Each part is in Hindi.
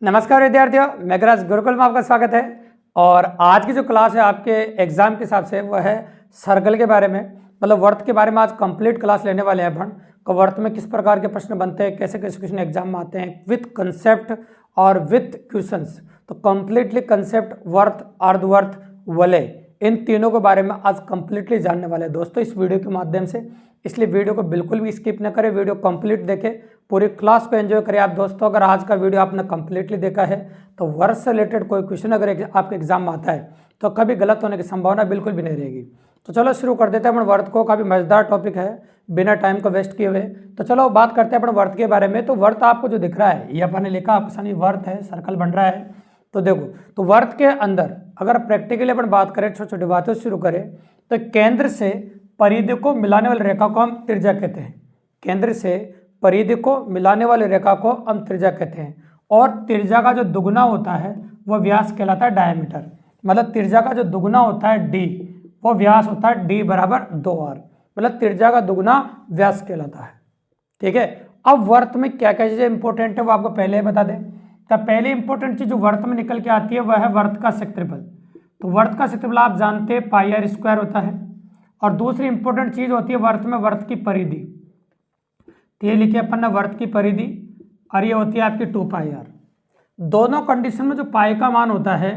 नमस्कार विद्यार्थियों, मेघराज गुरुकुल में आपका स्वागत है। और आज की जो क्लास है आपके एग्जाम के हिसाब से वह है सर्कल के बारे में, मतलब वर्त के बारे में आज कंप्लीट क्लास लेने वाले हैं अपन को। वर्त में किस प्रकार के प्रश्न बनते हैं, कैसे कैसे क्वेश्चन एग्जाम में आते हैं विथ कंसेप्ट और विथ क्वेश्चंस। तो कंप्लीटली कंसेप्ट, वर्त, अर्धवर्त, वलय, इन तीनों के बारे में आज कंप्लीटली जानने वाले हैं दोस्तों इस वीडियो के माध्यम से। इसलिए वीडियो को बिल्कुल भी स्किप न करें, वीडियो कंप्लीट देखें, पूरी क्लास को एंजॉय करें आप दोस्तों। अगर आज का वीडियो आपने कंप्लीटली देखा है तो वर्ड से रिलेटेड कोई क्वेश्चन अगर आपके एग्जाम में आता है तो कभी गलत होने की संभावना बिल्कुल भी नहीं रहेगी। तो चलो शुरू कर देते हैं अपन वर्ड को। काफ़ी मजेदार टॉपिक है बिना टाइम को वेस्ट किए हुए। तो चलो बात करते हैं अपन वर्ड के बारे में। तो वर्ड आपको जो दिख रहा है ये अपन ने लिखा, आपके सामने वर्ड है, सर्कल बन रहा है। तो देखो, तो वर्ड के अंदर अगर प्रैक्टिकली अपन बात करें, छोटी छोटी बातें शुरू करें, तो केंद्र से परिधि को मिलाने वाली रेखा को हम त्रिज्या कहते हैं। केंद्र से परिधि को मिलाने वाली रेखा को हम त्रिज्या कहते हैं। और त्रिज्या का जो दुगुना होता है वह व्यास कहलाता है डायमीटर। मतलब त्रिज्या का जो दुगुना होता है डी, वो व्यास होता है डी बराबर 2r। मतलब त्रिज्या का दुगुना व्यास कहलाता है। ठीक है। अब वर्त में क्या क्या चीजें इंपॉर्टेंट है वो आपको पहले ही बता दें। तो पहली इंपॉर्टेंट चीज जो वर्त में निकल के आती है वह है वर्त का क्षेत्रफल। तो वर्त का क्षेत्रफल आप जानते हैं पाई आर स्क्वायर होता है। और दूसरी इंपॉर्टेंट चीज होती है वर्त में वर्त की परिधि। तो ये लिखिए अपन ने वर्त की परिधि, और ये होती है आपकी 2πr। दोनों कंडीशन में जो पाई का मान होता है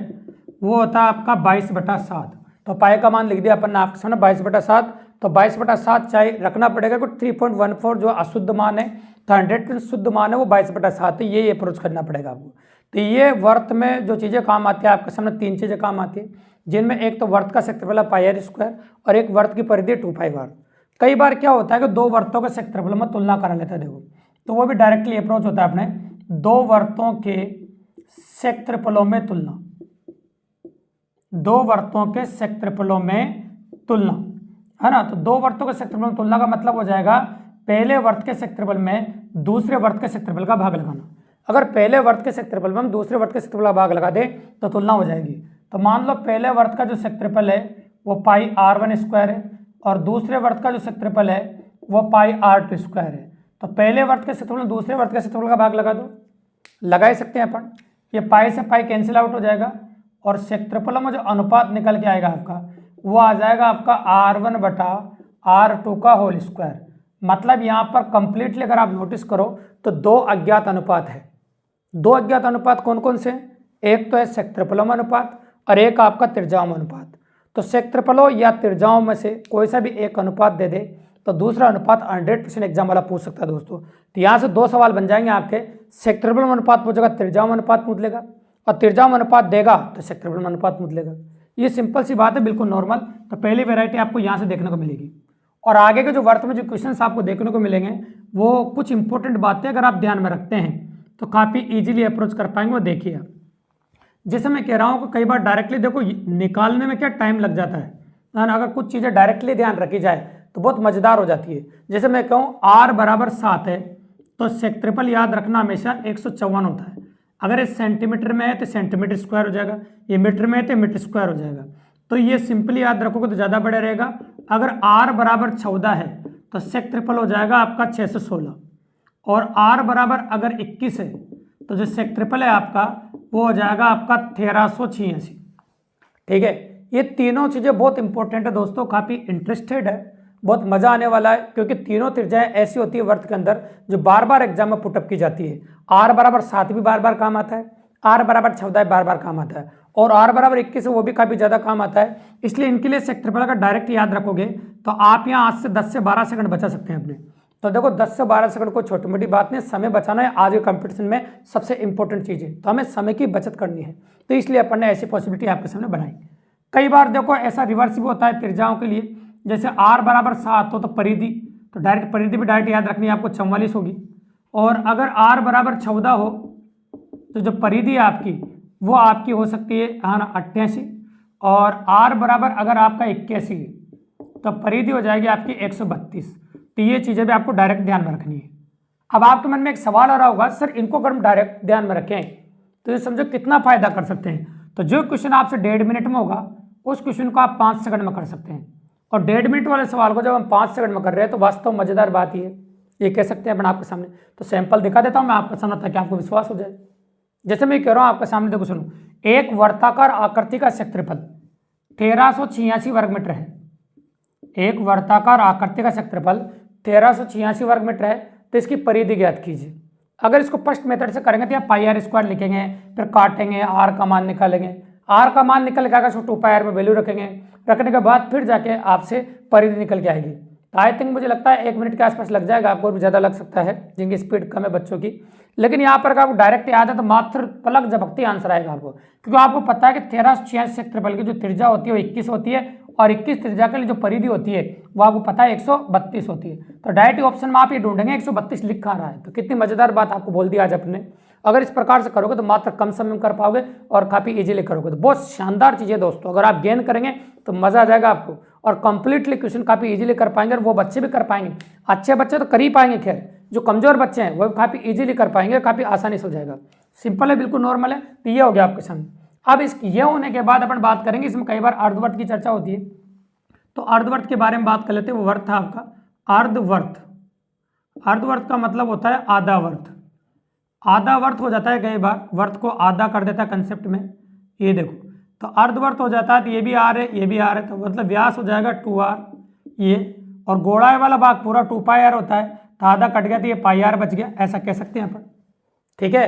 वो होता है आपका 22/7। तो पाई का मान लिख दिया अपन ने आपके सामने 22/7। तो 22/7 चाहे रखना पड़ेगा, क्योंकि 3.14 जो अशुद्ध मान है, तो 100% शुद्ध मान है वो 22/7 है। ये अप्रोच करना पड़ेगा आपको। तो ये वर्त में जो चीज़ें काम आती है आपके सामने, 3 चीज़ें काम आती है, जिनमें एक तो वर्त का क्षेत्रफल है पाई आर स्क्वायर, और एक वर्त की परिधि 2πr। कई बार क्या होता है कि दो वर्तों के क्षेत्रफल में तुलना करा लेता है। देखो, तो वो भी डायरेक्टली अप्रोच होता है अपने, दो वर्तों के क्षेत्रफलों में तुलना। दो वर्तों के क्षेत्रफलों में तुलना, है ना। तो दो वर्तों के क्षेत्रफल में तुलना का मतलब हो जाएगा पहले वर्त के क्षेत्रफल में दूसरे वर्त के क्षेत्रफल का भाग लगाना। अगर पहले वर्त के क्षेत्रफल में हम दूसरे वर्त के क्षेत्रफल का भाग लगा दें तो तुलना हो जाएगी। तो मान लो पहले वर्त का जो क्षेत्रफल है वो पाई r1 स्क्वायर है, और दूसरे वर्त का जो क्षेत्रफल है वो पाई r2 स्क्वायर है। तो पहले वर्त के क्षेत्रफल में दूसरे वर्त के क्षेत्रफल का भाग लगा दो, लगा ही सकते हैं अपन। ये पाई से पाई कैंसिल आउट हो जाएगा, और क्षेत्रफलों में जो अनुपात निकल के आएगा आपका वो आ जाएगा आपका r1/r2 का होल स्क्वायर। मतलब यहाँ पर कंप्लीटली अगर आप नोटिस करो तो दो अज्ञात अनुपात है। दो अज्ञात अनुपात कौन कौन से? एक तो है क्षेत्रफलों में अनुपात, और एक आपका त्रिज्याओं में अनुपात। तो क्षेत्रफलों या त्रिज्याओं में से कोई सा भी एक अनुपात दे दे तो दूसरा अनुपात 100% एग्जाम वाला पूछ सकता है दोस्तों। तो यहाँ से दो सवाल बन जाएंगे आपके, क्षेत्रफल में अनुपात पूछेगा, त्रिज्याओं में अनुपात पूछ लेगा, और त्रिज्याओं में अनुपात देगा तो क्षेत्रफल में अनुपात पूछ लेगा। ये सिंपल सी बात है, बिल्कुल नॉर्मल। तो पहली वेरायटी आपको यहाँ से देखने को मिलेगी। और आगे के जो वर्त में जो क्वेश्चन आपको देखने को मिलेंगे वो कुछ इंपॉर्टेंट बातें अगर आप ध्यान में रखते हैं तो काफ़ी ईजिली अप्रोच कर पाएंगे। वो देखिए, जैसे मैं कह रहा हूँ कि कई बार डायरेक्टली देखो निकालने में क्या टाइम लग जाता है ना। अगर कुछ चीज़ें डायरेक्टली ध्यान रखी जाए तो बहुत मज़ेदार हो जाती है। जैसे मैं कहूँ r बराबर 7 है तो क्षेत्रफल याद रखना हमेशा 154 होता है। अगर ये सेंटीमीटर में है तो सेंटीमीटर स्क्वायर हो जाएगा, ये मीटर में है तो मीटर स्क्वायर हो जाएगा। तो ये सिंपली याद रखोगे तो ज़्यादा बढ़िया रहेगा। अगर r बराबर 14 है तो क्षेत्रफल हो जाएगा आपका 616, और r बराबर अगर 21 है तो जो क्षेत्रफल है आपका वो हो जाएगा आपका 1386। ठीक है। ये तीनों चीज़ें बहुत इंपॉर्टेंट है दोस्तों, काफ़ी इंटरेस्टेड है, बहुत मज़ा आने वाला है, क्योंकि तीनों त्रिज्याएं ऐसी होती है वर्त के अंदर जो बार बार एग्जाम में पुटअप की जाती है। r बराबर 7 भी बार बार काम आता है, r बराबर 14 बार बार काम आता है, और r बराबर 21 है वो भी काफ़ी ज़्यादा काम आता है। इसलिए इनके लिए क्षेत्रफल अगर डायरेक्ट याद रखोगे तो आप यहाँ आज से 10 से 12 सेकंड बचा सकते हैं अपने। तो देखो 10 से 12 सेकंड को छोटी मोटी बात नहीं, समय बचाना है आज के कंपटीशन में सबसे इंपॉर्टेंट चीज़ है। तो हमें समय की बचत करनी है, तो इसलिए अपन ने ऐसी पॉसिबिलिटी आपके सामने बनाई। कई बार देखो ऐसा रिवर्स भी होता है त्रिज्याओं के लिए, जैसे r बराबर 7 हो तो परिधि, तो डायरेक्ट परिधि भी डायरेक्ट याद रखनी है आपको, 44 होगी। और अगर r बराबर 14 हो तो जो परिधि है आपकी वो आपकी हो सकती है 88, और r बराबर अगर आपका 81 तो परिधि हो जाएगी आपकी 132। तो ये चीज़ें भी आपको डायरेक्ट ध्यान में रखनी है। अब आपके मन में एक सवाल आ रहा होगा, सर इनको अगर हम डायरेक्ट ध्यान में रखें तो ये समझो कितना फायदा कर सकते हैं। तो जो क्वेश्चन आपसे 1.5 मिनट में होगा उस क्वेश्चन को आप 5 सेकंड में कर सकते हैं, और 1.5 मिनट वाले सवाल को जब हम 5 सेकंड में कर रहे हैं तो वास्तव मजेदार बात ये कह सकते हैं अपन आपके सामने। तो सैंपल दिखा देता हूँ मैं आपके सामने ताकि आपको विश्वास हो जाए। जैसे मैं कह रहा हूँ आपके सामने, देखो सुनो, एक वर्ताकार आकृति का क्षेत्रफल 1386 वर्ग मीटर है। एक वर्ताकार आकृति का क्षेत्रफल 1386 वर्ग मीटर है। तो इसकी परिधि ज्ञात कीजिए। अगर इसको फर्स्ट मेथड से करेंगे तो यहाँ पाई आर स्क्वायर लिखेंगे, फिर काटेंगे, आर का मान निकालेंगे, आर का मान निकल के आएगा, उसको 2 पाई आर में वैल्यू रखेंगे, रखने के बाद फिर जाके आपसे परिधि निकल के आएगी। तो आई थिंक मुझे लगता है 1 मिनट के आसपास लग जाएगा, आपको भी ज़्यादा लग सकता है जिनकी स्पीड कम है बच्चों की। लेकिन यहाँ पर अगर आपको डायरेक्ट याद है तो मात्र पलक झपकते आंसर आएगा आपको, क्योंकि आपको पता है कि 1386 क्षेत्रफल की जो त्रिज्या होती है वो 21 होती है, और 21 त्रिज्या के लिए जो परिधि होती है वो आपको पता है 132 होती है। तो डायरेक्ट ऑप्शन में आप ये ढूंढेंगे 132 लिखा रहा है। तो कितनी मजेदार बात आपको बोल दी आज अपने। अगर इस प्रकार से करोगे तो मात्र कम समय में कर पाओगे और काफ़ी इजीली करोगे। तो बहुत शानदार चीज़ है दोस्तों, अगर आप गेन करेंगे तो मज़ा आ जाएगा आपको, और कंप्लीटली क्वेश्चन काफ़ी इजीली कर पाएंगे, और वो बच्चे भी कर पाएंगे। अच्छे बच्चे तो कर ही पाएंगे, खैर जो कमज़ोर बच्चे हैं वो काफ़ी इजीली कर पाएंगे, काफ़ी आसानी से हो जाएगा। सिंपल है, बिल्कुल नॉर्मल है। तो ये हो गया आपके सामने। अब इस ये होने के बाद अपन बात करेंगे, इसमें कई बार अर्धवर्त की चर्चा होती है, तो अर्धवर्त के बारे में बात कर लेते हैं। वो वर्त था आपका अर्धवर्त। अर्धवर्त का मतलब होता है आधा वर्त। आधा वर्त हो जाता है, कई बार वर्त को आधा कर देता है कंसेप्ट में। ये देखो, तो अर्धवर्त हो जाता है, तो ये भी आर है, ये भी आर है, तो मतलब व्यास हो जाएगा 2r ये, और गोड़ाई वाला भाग पूरा 2 पाई आर होता है, तो आधा कट गया तो ये पाई आर बच गया, ऐसा कह सकते हैं अपन। ठीक है।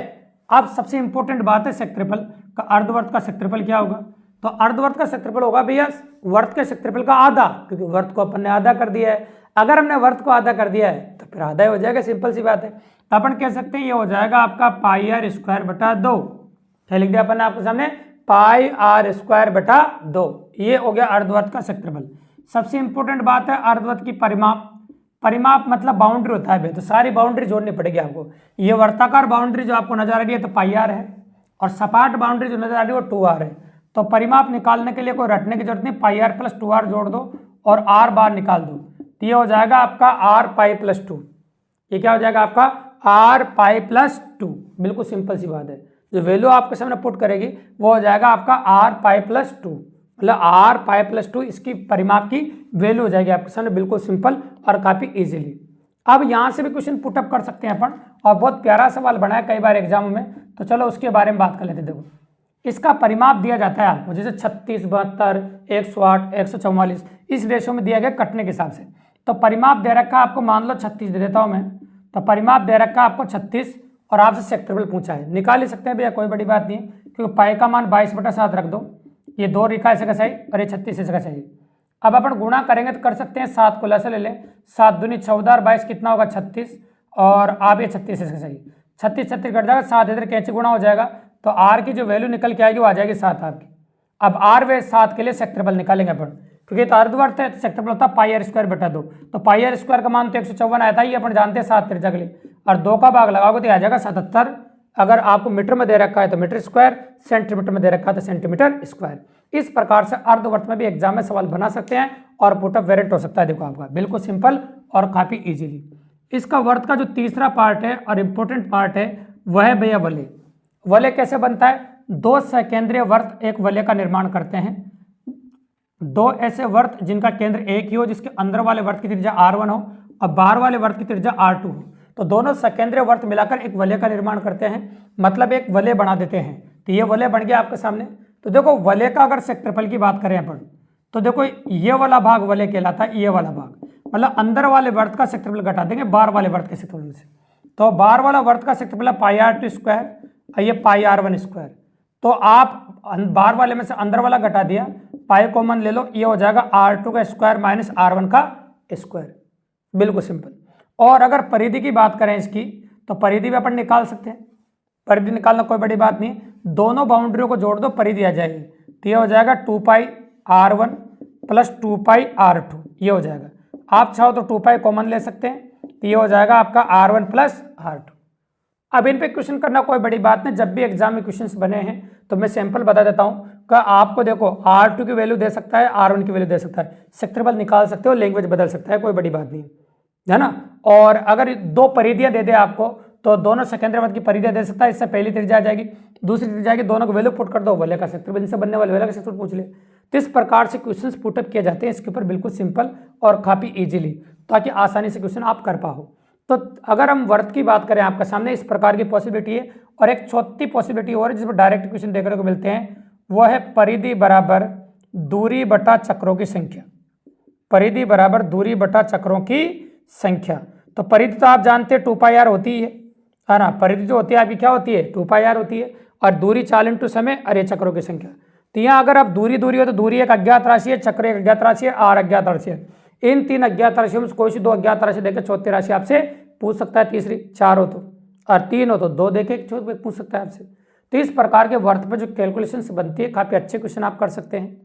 अब सबसे इंपॉर्टेंट बात है क्षेत्रफल का। अर्धवर्त का क्षेत्रफल क्या होगा? तो अर्धवर्त का क्षेत्रफल होगा भैया वर्त के क्षेत्रफल का आधा, क्योंकि वर्त को अपन ने आधा कर दिया है। अगर हमने वर्त को आधा कर दिया है तो फिर आधा ही हो जाएगा, सिंपल सी बात है। तो अपन कह सकते हैं ये हो जाएगा आपका पाई आर स्क्वायर बटा 2। क्या लिख दिया अपन ने आपके सामने? पाई आर स्क्वायर बटा 2। ये हो गया अर्धवर्त का क्षेत्रफल। सबसे इंपॉर्टेंट बात है अर्धवर्त की परिमाप। परिमाप मतलब बाउंड्री होता है भाई, तो सारी बाउंड्री जोड़नी पड़ेगी आपको। ये वर्ताकार बाउंड्री जो आपको नजर आ रही है तो पाई आर है, और सपाट बाउंड्री जो नजर आ रही है वो 2r है। तो परिमाप निकालने के लिए कोई रटने की जरूरत नहीं, पाई आर प्लस 2r जोड़ दो और r बार निकाल दो, तो ये हो जाएगा आपका r पाई प्लस 2। ये क्या हो जाएगा आपका? r pi plus 2। बिल्कुल सिंपल सी बात है। जो वैल्यू आपके सामने पुट करेगी वो हो जाएगा आपका r पाई प्लस 2, मतलब r पाई प्लस 2 इसकी परिमाप की वैल्यू हो जाएगी आपके सामने। बिल्कुल सिंपल और काफ़ी इजीली। अब यहाँ से भी क्वेश्चन पुटअप कर सकते हैं अपन, और बहुत प्यारा सवाल बना है कई बार एग्जाम में, तो चलो उसके बारे में बात कर लेते हैं। देखो, इसका परिमाप दिया जाता है आपको, जैसे 36, 72, 108, 144 इस रेशो में दिया गया कटने के हिसाब से। तो परिमाप दे रखा है आपको, मान लो 36 दे देता हूँ मैं, तो परिमाप दे रखा है आपको 36, और आपसे क्षेत्रफल पूछा है। निकाल ही सकते हैं भैया, कोई बड़ी बात नहीं है, क्योंकि पाई का मान 22/7 रख दो, ये 2 लिखा ऐसे का सही, और ये 36 ऐसे का सही। अब अपन गुणा करेंगे तो कर सकते हैं, 7 को लैसे ले लें, 7 दूनी 14 और 22 कितना होगा? 36, और आप ये 36 ऐसे सही, 36 36 कट जाएगा, 7 इधर कैसे गुणा हो जाएगा, तो आर की जो वैल्यू निकल के आएगी वो आ जाएगी 7 आपकी। अब आर वे 7 के लिए क्षेत्रफल निकालेंगे अपन, क्योंकि तो अर्धवर्त है, क्षेत्रफल होता है पाई आर स्क्वायर बटा 2। तो पाई आर स्क्वायर का मान तो 154 आया था, ये अपन जानते हैं 7 त्रिज्या के लिए, और 2 का भाग लगाओगे तो आ जाएगा 77। अगर आपको मीटर में दे रखा है तो मीटर स्क्वायर, सेंटीमीटर में दे रखा है तो सेंटीमीटर स्क्वायर। इस प्रकार से अर्धवर्त में भी एग्जाम में सवाल बना सकते हैं, और पुटअप वेरिएंट हो सकता है। देखो आपका बिल्कुल सिंपल और काफ़ी इजीली। इसका वर्त का जो तीसरा पार्ट है और इम्पोर्टेंट पार्ट है वह है भैया वलय। वलय कैसे बनता है? 2 सकेंद्रीय वर्त एक वलय का निर्माण करते हैं। 2 ऐसे वर्त जिनका केंद्र एक ही हो, जिसके अंदर वाले वर्त की त्रिज्या r1 हो और बाहर वाले वर्त की त्रिज्या r2 हो, तो दोनों सकेंद्रीय वर्त मिलाकर एक वलय का निर्माण करते हैं, मतलब एक वलय बना देते हैं। तो ये वलय बन गया आपके सामने। तो देखो वलय का अगर क्षेत्रफल की बात करें अपन, तो देखो ये वाला भाग वलय कहलाता है, ये वाला भाग मतलब अंदर वाले वर्त का क्षेत्रफल घटा देंगे बाहर वाले वर्त के क्षेत्रफल से। तो बाहर वाला वर्त का क्षेत्रफल पाई r2 स्क्वायर और ये पाई r1 स्क्वायर। तो आप बाहर वाले में से अंदर वाला घटा दिया, पाई कॉमन ले लो, ये हो जाएगा r2 का स्क्वायर माइनस r1 का स्क्वायर। बिल्कुल सिंपल। और अगर परिधि की बात करें इसकी, तो परिधि भी अपन निकाल सकते हैं। परिधि निकालना कोई बड़ी बात नहीं, दोनों बाउंड्रियों को जोड़ दो, परिधि आ जाएगी। तो ये हो जाएगा 2 पाई r1 प्लस 2 पाई r2, ये हो जाएगा। आप चाहो तो 2 पाई कॉमन ले सकते हैं, तो ये हो जाएगा आपका r1 प्लस r2। अब इन पे क्वेश्चन करना कोई बड़ी बात नहीं, जब भी एग्जाम में क्वेश्चंस बने हैं तो मैं सैंपल बता देता हूँ कि आपको देखो r2 की वैल्यू दे सकता है, r1 की वैल्यू दे सकता है, क्षेत्रफल निकाल सकते हो, लैंग्वेज बदल सकता है, कोई बड़ी बात नहीं है ना। और अगर 2 परिधियाँ दे दे आपको, तो दोनों सेकेंडरी वर्ग की परिधियाँ दे सकता है। इससे पहली त्रिज्या आ जाएगी, दूसरी त्रिज्या आएगी, दोनों को वैल्यू पुट कर दो, वलय का क्षेत्रफल इनसे बनने वाले वलय का क्षेत्रफल पूछ ले। तो इस प्रकार से क्वेश्चंस पुटअप किए जाते हैं इसके ऊपर, बिल्कुल सिंपल और काफ़ी इजीली, ताकि आसानी से क्वेश्चन आप कर पाओ। तो अगर हम वर्त की बात करें, आपके सामने इस प्रकार की पॉसिबिलिटी है, और एक चौथी पॉसिबिलिटी और है जिसमें डायरेक्ट क्वेश्चन देखने को मिलते हैं, वो है परिधि बराबर दूरी बटा चक्रों की संख्या। परिधि बराबर दूरी बटा चक्रों की संख्या। तो परिधि तो आप जानते हैं 2πr होती है ना। परिधि जो होती है आपकी क्या होती है, 2πr होती है। और दूरी चाल इंटू समय और ये चक्रों की संख्या। तो यहाँ अगर आप दूरी हो तो दूरी एक अज्ञात राशि है, चक्र एक अज्ञात राशि है, आर अज्ञात राशि है। इन 3 अज्ञात राशियों में कोई सी 2 अज्ञात राशि देकर चौथी राशि आपसे पूछ सकता है। तीसरी 4 हो तो, और 3 हो तो 2 देके पूछ सकता है आपसे। तो इस प्रकार के वर्त पे जो कैलकुलेशंस बनती है, काफ़ी अच्छे क्वेश्चन आप कर सकते हैं।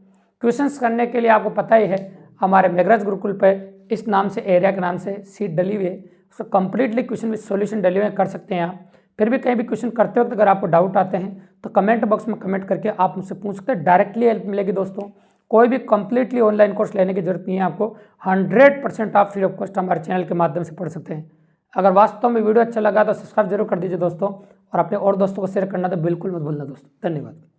क्वेश्चंस करने के लिए आपको पता ही है हमारे मेघराज गुरुकुल पे इस नाम से, एरिया के नाम से सीट डली हुई है, उसको कंप्लीटली क्वेश्चन विद सॉल्यूशन डली हुई है, कर सकते हैं आप। फिर भी कहीं भी क्वेश्चन करते वक्त अगर आपको डाउट आते हैं तो कमेंट बॉक्स में कमेंट करके आप मुझसे पूछ सकते हैं, डायरेक्टली हेल्प मिलेगी दोस्तों। कोई भी कंप्लीटली ऑनलाइन कोर्स लेने की जरूरत नहीं है आपको, 100% आप फ्री ऑफ कॉस्ट हमारे चैनल के माध्यम से पढ़ सकते हैं। अगर वास्तव में वीडियो अच्छा लगा तो सब्सक्राइब जरूर कर दीजिए दोस्तों, और अपने और दोस्तों को शेयर करना तो बिल्कुल मत भूलना दोस्तों। धन्यवाद।